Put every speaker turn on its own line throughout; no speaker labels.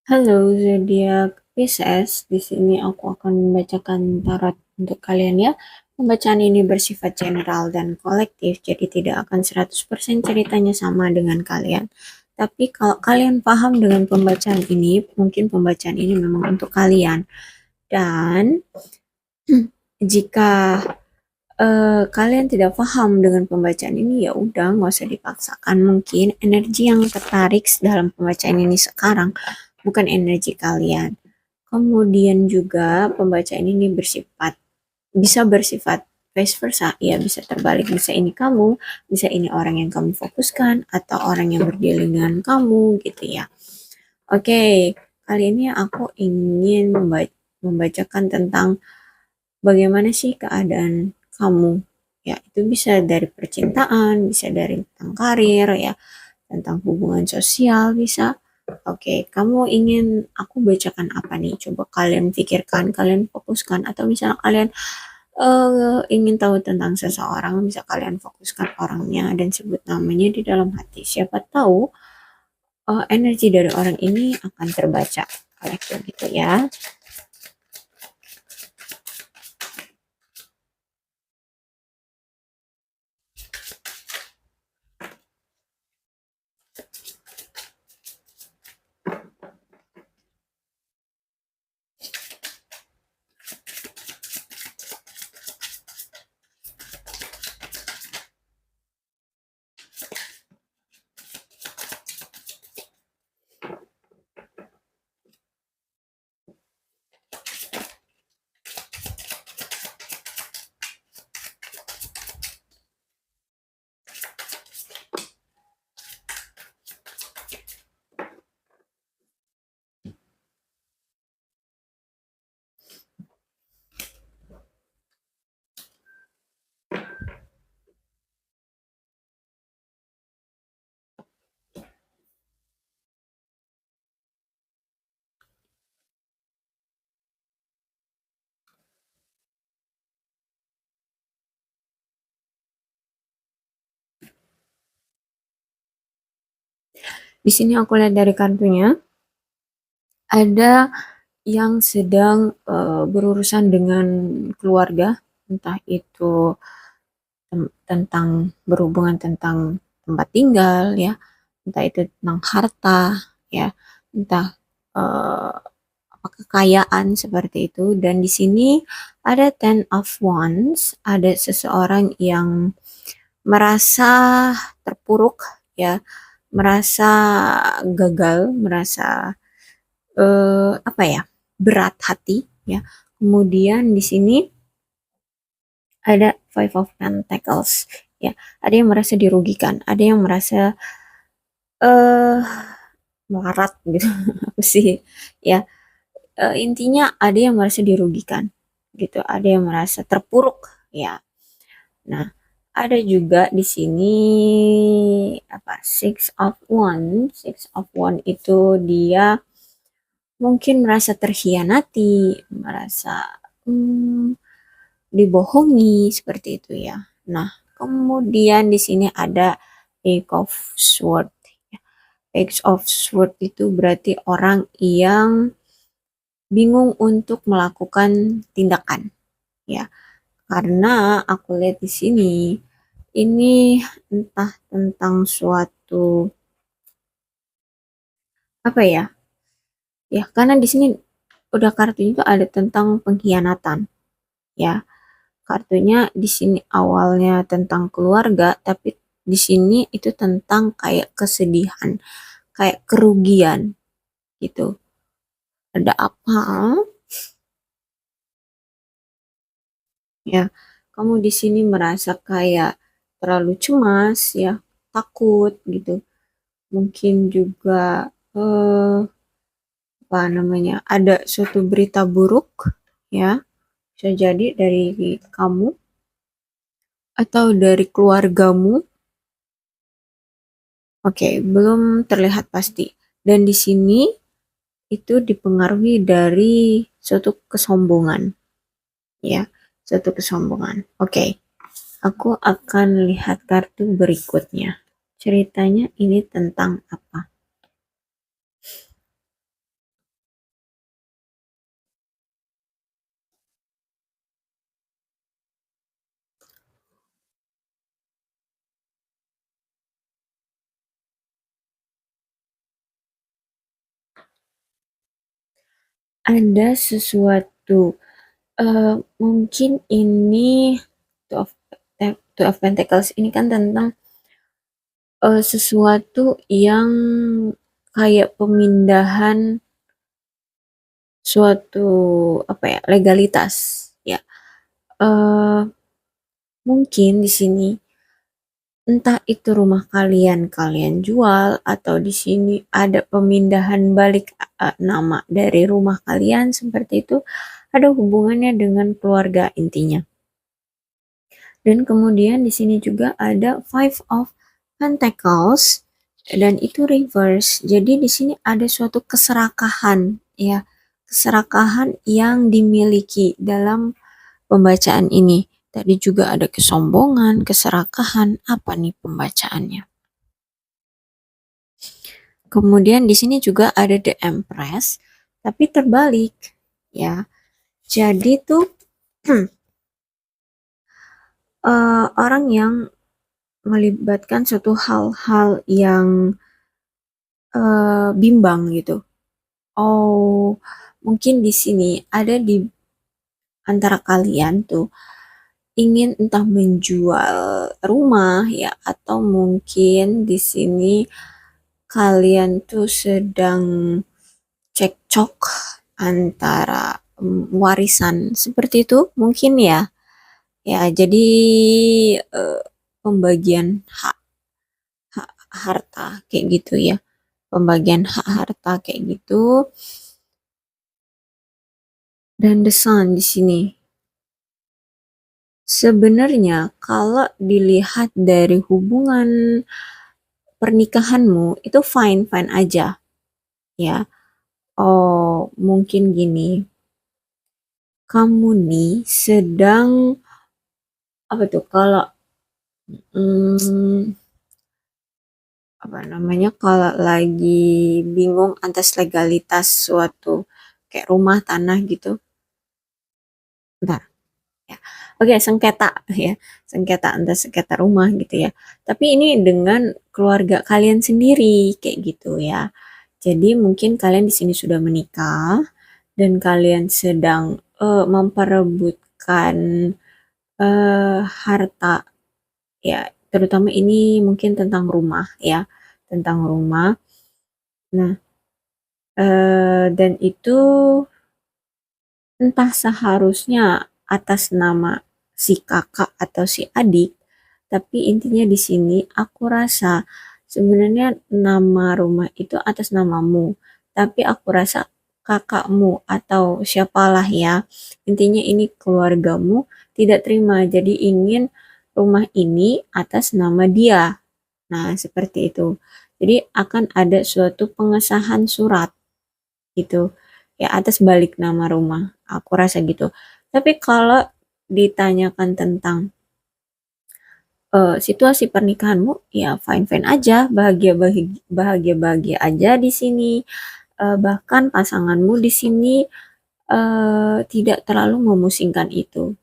Halo zodiak Pisces, di sini aku akan membacakan tarot untuk kalian ya. Pembacaan ini bersifat general dan kolektif, jadi tidak akan 100% ceritanya sama dengan kalian. Tapi kalau kalian paham dengan pembacaan ini, mungkin pembacaan ini memang untuk kalian. Dan jika kalian tidak paham dengan pembacaan ini, ya udah nggak usah dipaksakan. Mungkin energi yang tertarik dalam pembacaan ini sekarang bukan energi kalian. Kemudian juga pembacaan ini bisa bersifat vice versa, ya bisa terbalik, bisa ini kamu, bisa ini orang yang kamu fokuskan atau orang yang berdealing dengan kamu gitu ya. Oke, kali ini aku ingin membacakan tentang bagaimana sih keadaan kamu. Ya, itu bisa dari percintaan, bisa dari tentang karir ya, tentang hubungan sosial bisa. Oke, kamu ingin aku bacakan apa nih? Coba kalian pikirkan, kalian fokuskan, atau misalnya kalian ingin tahu tentang seseorang, bisa kalian fokuskan orangnya dan sebut namanya di dalam hati. Siapa tahu energi dari orang ini akan terbaca. Kayak gitu ya. Di sini aku lihat dari kartunya ada yang sedang berurusan dengan keluarga, entah itu tentang berhubungan tentang tempat tinggal ya, entah itu tentang harta ya, entah eh, apa kekayaan seperti itu. Dan di sini ada Ten of Wands, ada seseorang yang merasa terpuruk ya, merasa gagal, merasa apa ya, berat hati ya. Kemudian di sini ada Five of Pentacles ya. Ada yang merasa dirugikan, ada yang merasa eh melarat gitu. Apa sih ya. Intinya ada yang merasa dirugikan gitu, ada yang merasa terpuruk ya. Nah, ada juga di sini apa, Six of Wands. Six of Wands itu dia mungkin merasa terhianati, merasa hmm, dibohongi seperti itu ya. Nah, kemudian di sini ada Page of Sword. Page of Sword itu berarti orang yang bingung untuk melakukan tindakan ya. Karena aku lihat di sini ini entah tentang suatu apa ya? Ya, karena di sini udah kartunya itu ada tentang pengkhianatan ya. Kartunya di sini awalnya tentang keluarga, tapi di sini itu tentang kayak kesedihan, kayak kerugian gitu. Ada apa? Ya, kamu di sini merasa kayak terlalu cemas ya, takut gitu. Mungkin juga eh apa namanya? Ada suatu berita buruk ya, bisa jadi dari kamu atau dari keluargamu. Oke, belum terlihat pasti. Dan di sini itu dipengaruhi dari suatu kesombongan, ya, suatu kesombongan. Oke, aku akan lihat kartu berikutnya. Ceritanya ini tentang apa? ada sesuatu, mungkin ini Two of Two of Pentacles ini kan tentang, sesuatu yang kayak pemindahan suatu, apa ya, legalitas, ya. Eee, Mungkin di sini entah itu rumah kalian, kalian jual atau di sini ada pemindahan balik, nama dari rumah kalian seperti itu, ada hubungannya dengan keluarga intinya. Dan kemudian di sini juga ada Five of Pentacles dan itu reverse. Jadi di sini ada suatu keserakahan, ya. Keserakahan yang dimiliki dalam pembacaan ini. Tadi juga ada kesombongan, keserakahan, apa nih pembacaannya? Kemudian di sini juga ada The Empress, tapi terbalik, ya. Jadi tuh orang yang melibatkan suatu hal-hal yang bimbang gitu. Oh, mungkin di sini ada di antara kalian tuh ingin entah menjual rumah ya atau mungkin di sini kalian tuh sedang cekcok antara warisan seperti itu mungkin ya. Ya, jadi eh, pembagian hak harta kayak gitu ya. Pembagian hak harta kayak gitu. Dan the sun di sini. Sebenarnya kalau dilihat dari hubungan pernikahanmu itu fine-fine aja ya. Oh, mungkin gini. Kamu nih sedang apa tuh kalau hmm, apa namanya kalau lagi bingung atas legalitas suatu kayak rumah tanah gitu. Bentar. Ya. Oke, sengketa ya, sengketa entah sengketa rumah gitu ya. Tapi ini dengan keluarga kalian sendiri kayak gitu ya. Jadi mungkin kalian di sini sudah menikah dan kalian sedang memperebutkan harta ya, terutama ini mungkin tentang rumah ya, tentang rumah. Nah, dan itu entah seharusnya atas nama si kakak atau si adik, tapi intinya di sini aku rasa sebenarnya nama rumah itu atas namamu, tapi aku rasa kakakmu atau siapalah ya, intinya ini keluargamu tidak terima, jadi ingin rumah ini atas nama dia. Nah, seperti itu. Jadi akan ada suatu pengesahan surat gitu ya atas balik nama rumah. Aku rasa gitu. Tapi kalau ditanyakan tentang situasi pernikahanmu, ya fine-fine aja, bahagia-bahagia aja di sini. Bahkan pasanganmu di sini tidak terlalu memusingkan itu,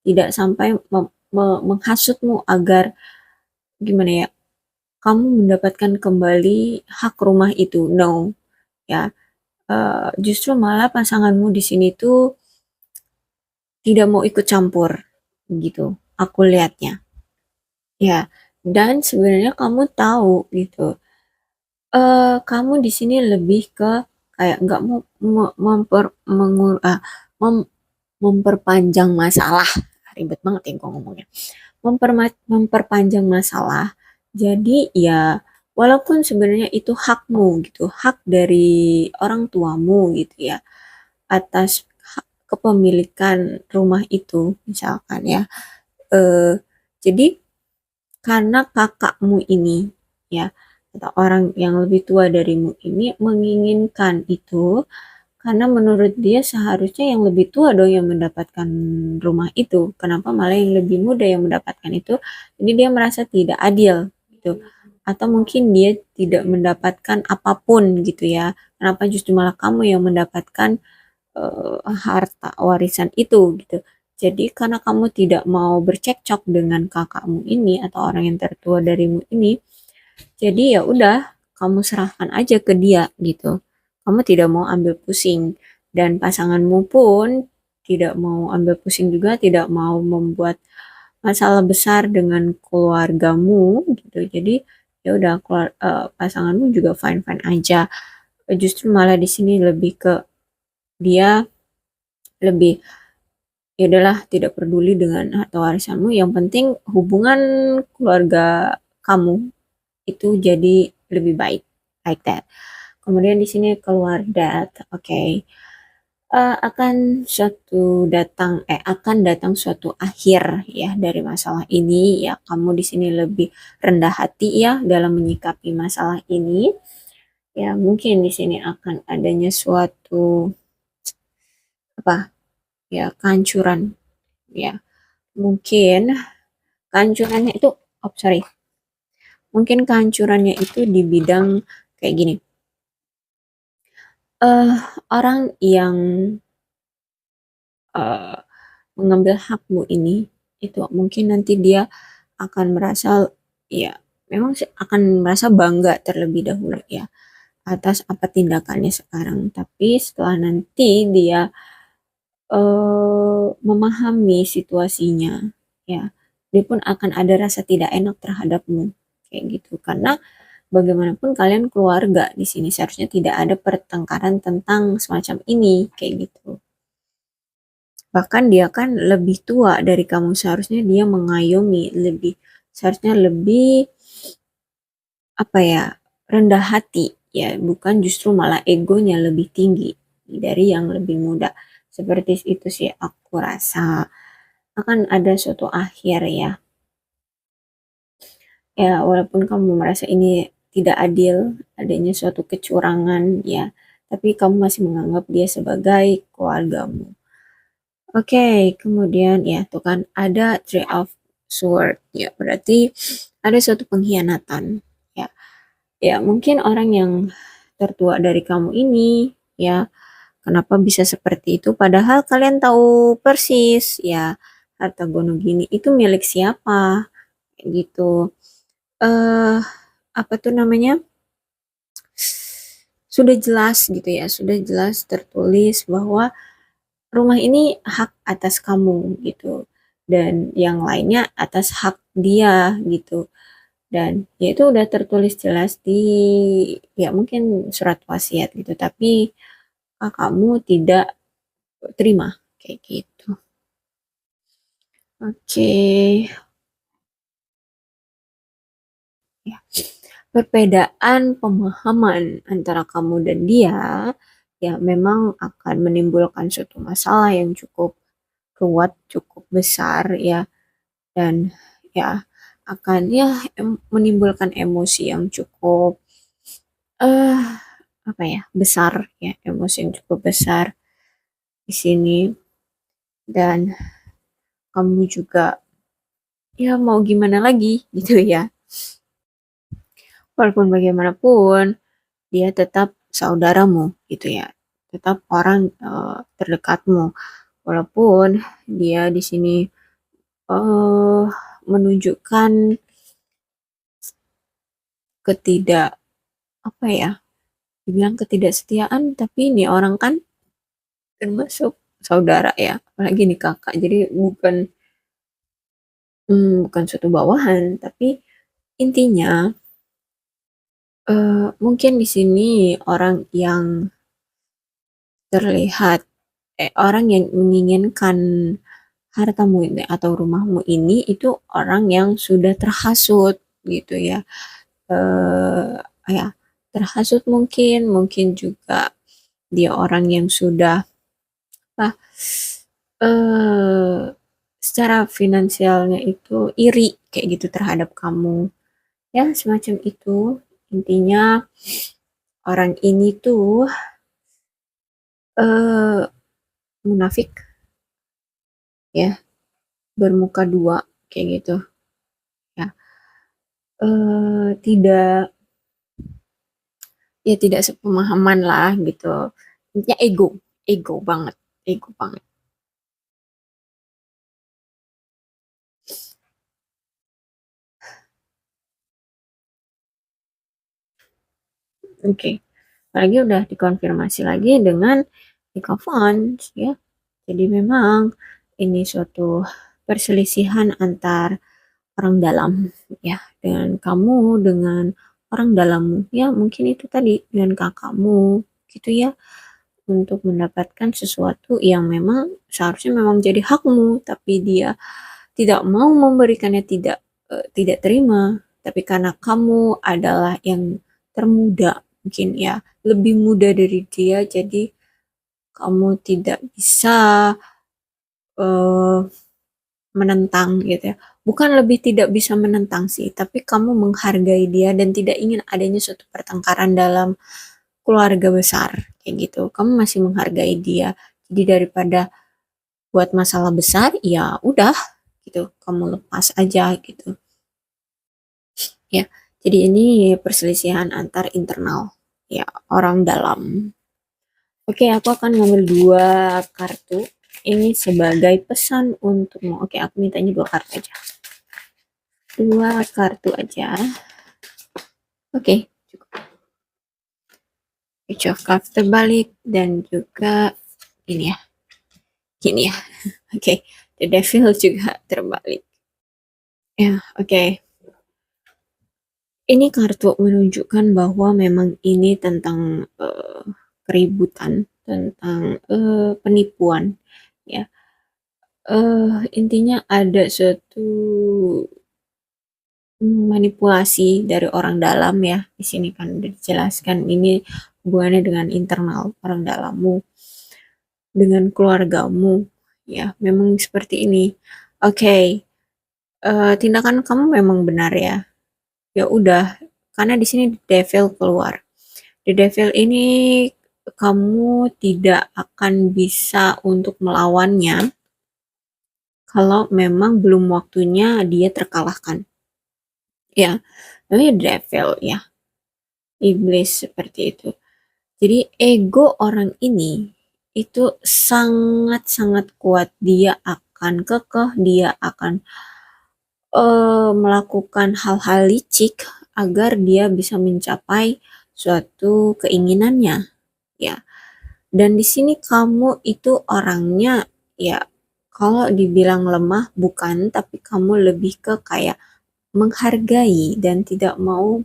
tidak sampai menghasutmu agar gimana ya, kamu mendapatkan kembali hak rumah itu. No, ya. Justru malah pasanganmu di sini tuh tidak mau ikut campur gitu. Aku lihatnya. Ya, dan sebenarnya kamu tahu gitu. Kamu di sini lebih ke kayak nggak mau mem- memperpanjang masalah. Ribet banget ya kok ngomongnya. Memperpanjang masalah. Jadi ya walaupun sebenarnya itu hakmu gitu, hak dari orang tuamu gitu ya atas kepemilikan rumah itu misalkan ya. Eh, jadi karena kakakmu ini ya atau orang yang lebih tua darimu ini menginginkan itu karena menurut dia seharusnya yang lebih tua dong yang mendapatkan rumah itu. Kenapa malah yang lebih muda yang mendapatkan itu? Jadi dia merasa tidak adil gitu. Atau mungkin dia tidak mendapatkan apapun gitu ya. Kenapa justru malah kamu yang mendapatkan harta warisan itu gitu. Jadi karena kamu tidak mau bercekcok dengan kakakmu ini atau orang yang tertua darimu ini, jadi ya udah kamu serahkan aja ke dia gitu. Kamu tidak mau ambil pusing dan pasanganmu pun tidak mau ambil pusing juga, tidak mau membuat masalah besar dengan keluargamu gitu. Jadi ya udah pasanganmu juga fine-fine aja. Justru malah di sini lebih ke dia lebih ya udahlah tidak peduli dengan harta warisanmu, yang penting hubungan keluarga kamu itu jadi lebih baik, like that. Kemudian di sini keluar that, oke. Akan datang suatu akhir ya dari masalah ini ya. Kamu di sini lebih rendah hati ya dalam menyikapi masalah ini. Ya, mungkin di sini akan adanya suatu apa? Ya, kehancuran ya. Mungkin kehancurannya itu oh sorry. Mungkin kehancurannya itu di bidang kayak gini. eh Orang yang eh, mengambil hakmu ini itu mungkin nanti dia akan merasa ya memang sih akan merasa bangga terlebih dahulu ya atas apa tindakannya sekarang, tapi setelah nanti dia memahami situasinya ya dia pun akan ada rasa tidak enak terhadapmu kayak gitu, karena bagaimanapun kalian keluarga di sini seharusnya tidak ada pertengkaran tentang semacam ini kayak gitu. Bahkan dia kan lebih tua dari kamu, seharusnya dia mengayomi lebih, seharusnya lebih apa ya, rendah hati ya, bukan justru malah egonya lebih tinggi dari yang lebih muda. Seperti itu sih aku rasa akan ada suatu akhir ya. Ya walaupun kamu merasa ini tidak adil, adanya suatu kecurangan ya, tapi kamu masih menganggap dia sebagai keluargamu. Oke, kemudian ya tuh kan ada Three of Sword ya, berarti ada suatu pengkhianatan ya. Ya mungkin orang yang tertua dari kamu ini ya, kenapa bisa seperti itu padahal kalian tahu persis ya harta gono gini itu milik siapa kayak gitu. Eh apa tuh namanya? Sudah jelas gitu ya, sudah jelas tertulis bahwa rumah ini hak atas kamu gitu, dan yang lainnya atas hak dia gitu, dan ya itu udah tertulis jelas di ya mungkin surat wasiat gitu, tapi kamu tidak terima kayak gitu. Oke. Ya. Perbedaan pemahaman antara kamu dan dia ya memang akan menimbulkan suatu masalah yang cukup ruwet, cukup besar ya, dan ya akan ya menimbulkan emosi yang cukup eh apa ya, besar ya, emosi yang cukup besar di sini, dan kamu juga ya mau gimana lagi gitu ya, walaupun bagaimanapun dia tetap saudaramu gitu ya, tetap orang terdekatmu, walaupun dia di sini eh menunjukkan ketidak apa ya, dibilang ketidaksetiaan, tapi ini orang kan termasuk saudara ya, apalagi nih kakak, jadi bukan suatu bawahan, tapi intinya mungkin di sini orang yang terlihat orang yang menginginkan hartamu ini atau rumahmu ini itu orang yang sudah terhasut gitu ya, eh ya terhasut, mungkin mungkin juga dia orang yang sudah apa eh secara finansialnya itu iri kayak gitu terhadap kamu ya, semacam itu. Intinya orang ini tuh eh munafik ya, bermuka dua kayak gitu ya, tidak ya tidak sepemahaman lah gitu, intinya ego, ego banget, ego banget. Oke, apalagi udah dikonfirmasi lagi dengan take advantage ya. Jadi memang ini suatu perselisihan antar orang dalam ya, dengan kamu dengan orang dalammu ya, mungkin itu tadi dengan kakakmu gitu ya, untuk mendapatkan sesuatu yang memang seharusnya memang jadi hakmu, tapi dia tidak mau memberikannya, tidak terima. Tapi karena kamu adalah yang termuda, mungkin ya lebih muda dari dia, jadi kamu tidak bisa eh, menentang gitu ya. Bukan lebih tidak bisa menentang sih, tapi kamu menghargai dia dan tidak ingin adanya suatu pertengkaran dalam keluarga besar kayak gitu. Kamu masih menghargai dia. Jadi daripada buat masalah besar, ya udah gitu, kamu lepas aja gitu ya. Jadi ini perselisihan antar internal ya, orang dalam. Oke, aku akan ngambil dua kartu ini sebagai pesan untukmu. Oke, aku mintanya dua kartu aja. Dua kartu aja. Oke, cukup. Page of Cups terbalik dan juga ini ya. Gini ya. Oke, The Devil juga terbalik. Ya, oke. Ini kartu menunjukkan bahwa memang ini tentang keributan, tentang penipuan ya. Intinya ada suatu manipulasi dari orang dalam ya. Di sini kan udah dijelaskan ini hubungannya dengan internal orang dalammu, dengan keluargamu ya. Memang seperti ini. Oke, tindakan kamu memang benar ya. Ya udah, karena di sini devil keluar. The devil ini kamu tidak akan bisa untuk melawannya kalau memang belum waktunya dia terkalahkan. Ya, namanya devil ya, iblis seperti itu. Jadi ego orang ini itu sangat-sangat kuat. Dia akan kekeh, dia akan melakukan hal-hal licik agar dia bisa mencapai suatu keinginannya ya. Dan di sini kamu itu orangnya ya, kalau dibilang lemah bukan, tapi kamu lebih ke kayak menghargai dan tidak mau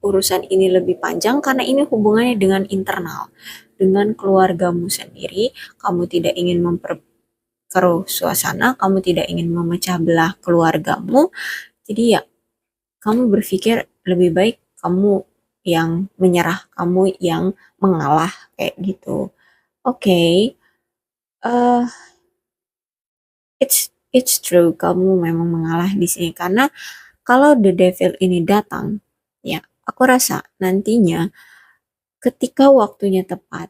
urusan ini lebih panjang karena ini hubungannya dengan internal, dengan keluargamu sendiri. Kamu tidak ingin memperkeruh suasana, kamu tidak ingin memecah belah keluargamu. Jadi ya, kamu berpikir lebih baik kamu yang menyerah, kamu yang mengalah kayak gitu. Oke, eh it's true, kamu memang mengalah di sini karena kalau the devil ini datang, ya aku rasa nantinya ketika waktunya tepat,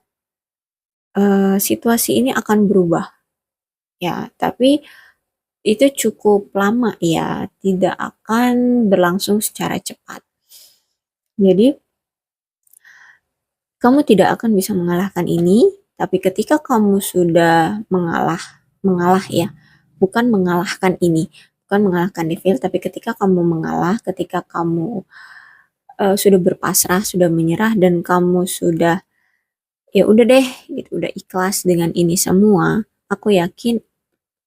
situasi ini akan berubah ya, tapi itu cukup lama ya, tidak akan berlangsung secara cepat. Jadi kamu tidak akan bisa mengalahkan ini, tapi ketika kamu sudah mengalah ya, bukan mengalahkan ini, bukan mengalahkan devil, tapi ketika kamu mengalah, ketika kamu sudah berpasrah, sudah menyerah, dan kamu sudah ya udah deh, gitu, udah ikhlas dengan ini semua, aku yakin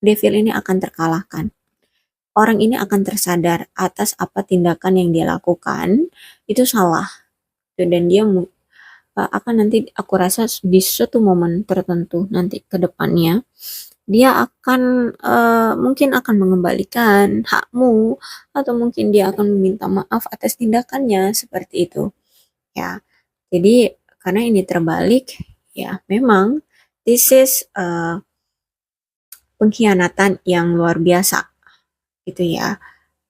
devil ini akan terkalahkan. Orang ini akan tersadar atas apa tindakan yang dia lakukan itu salah, dan dia akan nanti aku rasa di suatu momen tertentu nanti ke depannya dia akan mungkin akan mengembalikan hakmu, atau mungkin dia akan meminta maaf atas tindakannya seperti itu ya. Jadi karena ini terbalik ya, memang this is pengkhianatan yang luar biasa gitu ya.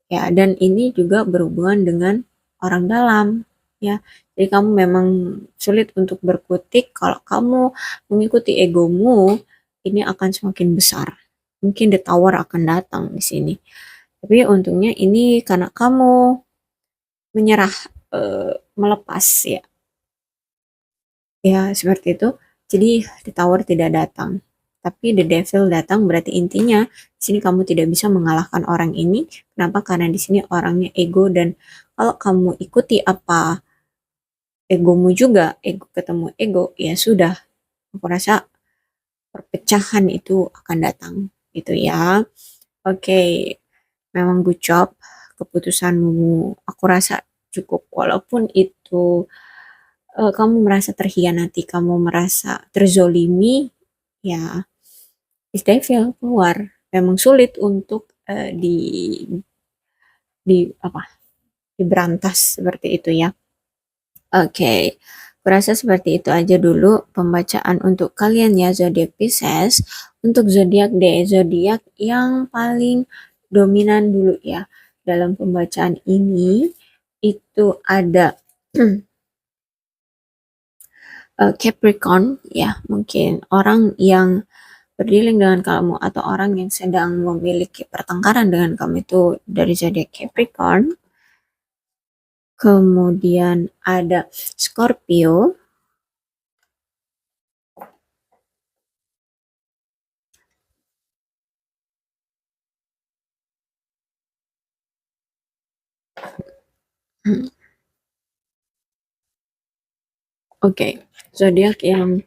Ya, dan ini juga berhubungan dengan orang dalam ya. Jadi kamu memang sulit untuk berkutik kalau kamu mengikuti egomu, ini akan semakin besar. Mungkin the tower akan datang di sini. Tapi untungnya ini karena kamu menyerah, melepas ya. Ya, seperti itu. Jadi the tower tidak datang. Tapi the devil datang, berarti intinya di sini kamu tidak bisa mengalahkan orang ini. Kenapa? Karena di sini orangnya ego, dan kalau kamu ikuti apa egomu juga, ego ketemu ego, ya sudah. Aku rasa perpecahan itu akan datang gitu ya. Oke, memang good job keputusanmu. Aku rasa cukup walaupun itu kamu merasa terhianati, kamu merasa terzolimi, ya it's devil keluar. Memang sulit untuk di apa diberantas seperti itu ya. Oke, kurasa seperti itu aja dulu pembacaan untuk kalian ya zodiak Pisces. Untuk zodiak deh, zodiak yang paling dominan dulu ya dalam pembacaan ini itu ada Capricorn ya, mungkin orang yang berdealing dengan kamu atau orang yang sedang memiliki pertengkaran dengan kamu itu dari zodiak Capricorn. Kemudian ada Scorpio, oke, zodiak yang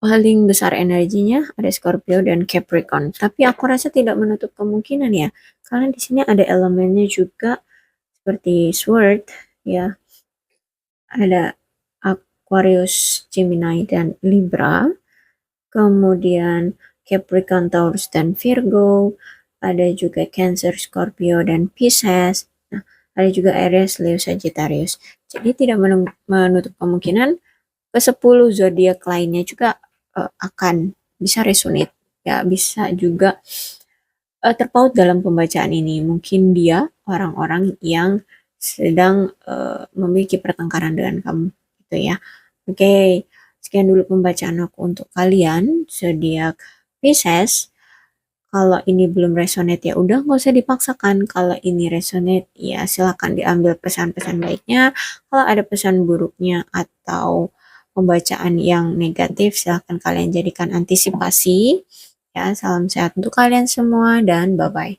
paling besar energinya ada Scorpio dan Capricorn. Tapi aku rasa tidak menutup kemungkinan ya, karena di sini ada elemennya juga seperti Sword ya, ada Aquarius, Gemini dan Libra. Kemudian Capricorn, Taurus dan Virgo. Ada juga Cancer, Scorpio dan Pisces. Nah, ada juga Aries, Leo, Sagittarius. Jadi tidak menutup kemungkinan ke 10 zodiak lainnya juga akan bisa resonate ya, bisa juga terpaut dalam pembacaan ini. Mungkin dia orang-orang yang sedang memiliki pertengkaran dengan kamu gitu ya. Oke, sekian dulu pembacaan aku untuk kalian zodiak Pisces. Kalau ini belum resonate ya udah nggak usah dipaksakan. Kalau ini resonate ya silakan diambil pesan-pesan baiknya. Kalau ada pesan buruknya atau pembacaan yang negatif silakan kalian jadikan antisipasi. Ya, salam sehat untuk kalian semua dan bye-bye.